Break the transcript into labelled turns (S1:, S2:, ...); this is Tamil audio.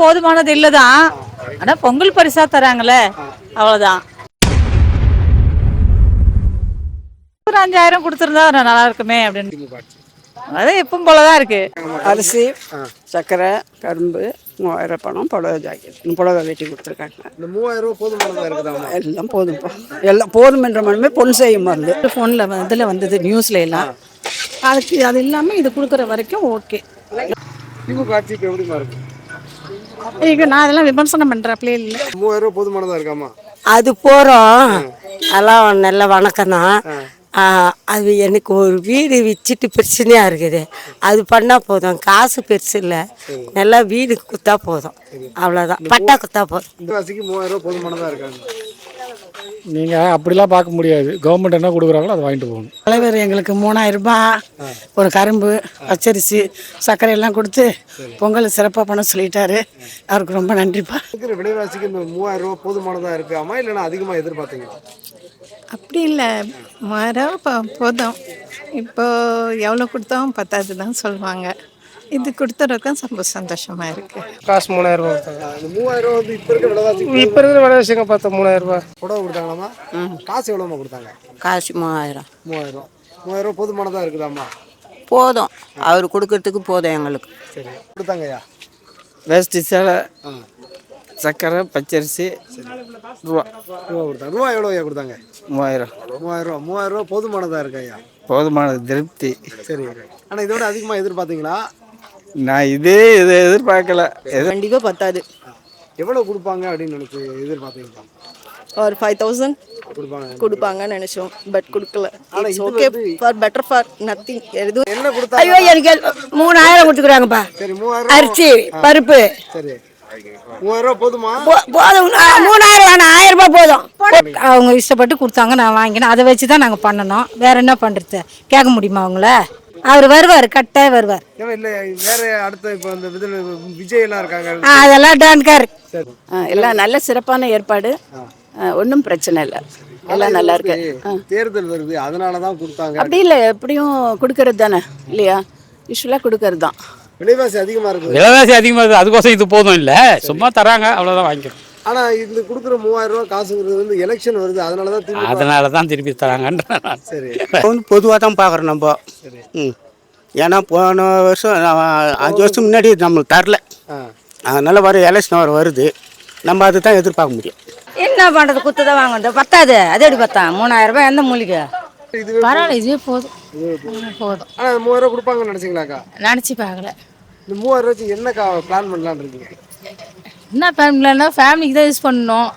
S1: போதுமானது இல்லதான். ஆனா பொங்கல் பரிசா தராங்களே, அவ்வளவுதான். ஒரு 5000 கொடுத்துருந்தா நல்லா இருக்குமே அப்படின்னு. அது எப்பவும் போலதான் இருக்கு.
S2: அரிசி, சர்க்கரை, கரும்பு, 3000 பணம், புடவை ஜாக்கெட், புடவை வெட்டி கொடுத்துருக்காங்க.
S3: இந்த 3000 போதுமானதா இருக்குதா?
S2: எல்லாம் போதும்ப்பா, எல்லாம் போதும் என்ற மனமே பொன் செய்யும் மருந்து. ஃபோனில் இதில் வந்தது, நியூஸில் எல்லாம். அதுக்கு அது இல்லாமல் இது கொடுக்குற வரைக்கும் ஓகே.
S3: திமுக ஆட்சி இப்போ எப்படிமா இருக்கு?
S2: ಈಗ நான் அதெல்லாம் விமர்சனம் பண்ணுறப்பலே இல்லை.
S3: 3000 போதுமானதா இருக்காமா?
S4: அது போகிறோம், அதெல்லாம் நல்ல வணக்கம் தான். அது எனக்கு ஒரு வீடு வச்சுட்டு பிரச்சனையாக இருக்குது. அது பண்ணால் போதும், காசு பெருசு இல்லை, நல்லா வீடு குத்தா போதும், அவ்வளோதான். பட்டா குத்தா போதும்.
S3: இந்த வாசிக்கு 3000 போதுமானதா இருக்காங்க.
S5: நீங்கள் அப்படிலாம் பார்க்க முடியாது. கவர்மெண்ட் என்ன கொடுக்குறாங்களோ அதை வாங்கிட்டு போகணும்.
S2: தலைவர் எங்களுக்கு 3000 ரூபாய் ஒரு கரும்பு, பச்சரிசி, சர்க்கரை எல்லாம் கொடுத்து பொங்கல் சிறப்பாக பண்ண சொல்லிட்டாரு. அவருக்கு ரொம்ப நன்றிப்பா.
S3: இருக்கிற விலைவாசிக்கு இந்த 3000 போதுமானதா இருக்காமா, இல்லைன்னா அதிகமாக எதிர்பார்த்தீங்க?
S6: அப்படி இல்லை, 3000 போதும். இப்போ எவ்வளோ கொடுத்தாலும் பத்தாது தான் சொல்லுவாங்க. இது கொடுத்துறதுக்கும் ரொம்ப சந்தோஷமாக இருக்குது.
S5: காசு 3000 ரூபா கொடுத்தாங்க.
S3: இந்த 3000 வந்து இப்போ இருக்கிற விலைவாசி,
S5: இப்போ இருக்கிற விலைவாசிங்க பார்த்தா 3000 ரூபா.
S3: புடவை கொடுத்தாங்களாமா? காசு எவ்வளோமா கொடுத்தாங்க?
S4: காசு 3000.
S3: 3000 போதுமானதா இருக்குதாம்மா?
S4: போதும், அவர் கொடுக்கறதுக்கு போதும் எங்களுக்கு.
S3: சரி, கொடுத்தாங்கய்யா.
S2: வேஷ்டி, சேலை, சர்க்கரை, பச்சரிசி, ரூபா
S3: கொடுத்தாங்க. ரூபா எவ்வளோ ஐயா கொடுத்தாங்க?
S2: 3000.
S3: 3000 போதுமானதா இருக்கு ஐயா.
S2: போதுமானது, திருப்தி.
S3: சரி, ஆனால் இதோட அதிகமாக எதிர்பார்த்தீங்களா?
S2: நான் இதை எதிர்பார்க்கல.
S4: கண்டிப்பாக பத்தாது.
S3: எவ்வளோ கொடுப்பாங்க அப்படின்னு நினைச்சு எதிர்பார்த்தீங்களா?
S4: ஒரு 5000 கொடுப்பாங்கன்னு நினைச்சோம், பட் கொடுக்கல. Okay, for better for nothing. எதுவும்
S3: என்ன கொடுத்தா?
S4: ஐயோ, எனக்கு 3000 கொடுத்துக்கிறாங்கப்பா.
S3: சரி, 3000
S4: அரிசி, பருப்பு.
S3: சரி, 3000 போதுமா?
S4: போதும். 3000 வேணாம், 1000 ரூபாய் போதும்.
S1: அவங்க இஷ்டப்பட்டு கொடுத்தாங்க, நான் வாங்கினேன். அதை வச்சு தான் நாங்கள் பண்ணணும். வேற என்ன பண்ணுறது? கேட்க முடியுமா அவங்கள? அவர் வருவார், கட்டாயம் வருவார்.
S3: ஏன் இல்லை, வேற அடுத்த இப்போ இந்த இதில் விஜய் எல்லாம் இருக்காங்க.
S1: அதெல்லாம் டான்கார்.
S2: எல்லாம் நல்ல சிறப்பான ஏற்பாடு, ஒன்றும் பிரச்சனை இல்லை, எல்லாம் நல்லா இருக்கு.
S3: தேர்தல் வருது, அதனால தான் கொடுத்தாங்க.
S2: அப்படி இல்லை, எப்படியும் கொடுக்கறது தானே இல்லையா? யூஸ்வலாக கொடுக்கறது தான்.
S3: விலைவாசி அதிகமாக இருக்குது.
S5: விலைவாசி அதிகமாக இருக்குது, அதுக்கோசம் இது போதும் இல்லை, சும்மா தராங்க, அவ்வளோதான் வாங்கிக்கிறோம்.
S3: ஆனால் இந்த கொடுக்குற 3000 காசுங்கிறது வந்து எலெக்ஷன் வருது,
S5: அதனால தான் திருப்பி தராங்கன்ற.
S3: சரி,
S4: பொதுவாக தான் பார்க்குறோம் நம்ம. ஏன்னா போன வருஷம் 5 வருஷம் முன்னாடி நம்மளுக்கு தரல, அதனால வர எலெக்ஷன் வருது, நம்ம அதை தான் எதிர்பார்க்க முடியும்.
S1: என்ன பண்ணுறது? குத்து தான் வாங்க, பத்தாது. அது எப்படி பார்த்தா 3000 ரூபாய் எந்த மூலிகை? பரவாயில்ல, இதுவே போதும். போதும்.
S3: ஆனால் 3000 கொடுப்பாங்கன்னு நினச்சிங்களாக்கா?
S1: நினச்சி பார்க்கல.
S3: இந்த 3000 வச்சு என்னக்கா பிளான் பண்ணலான்னு இருக்கீங்க?
S1: என்ன ஃபேமிலினா ஃபேமிலிக்கு தான் யூஸ் பண்ணணும்.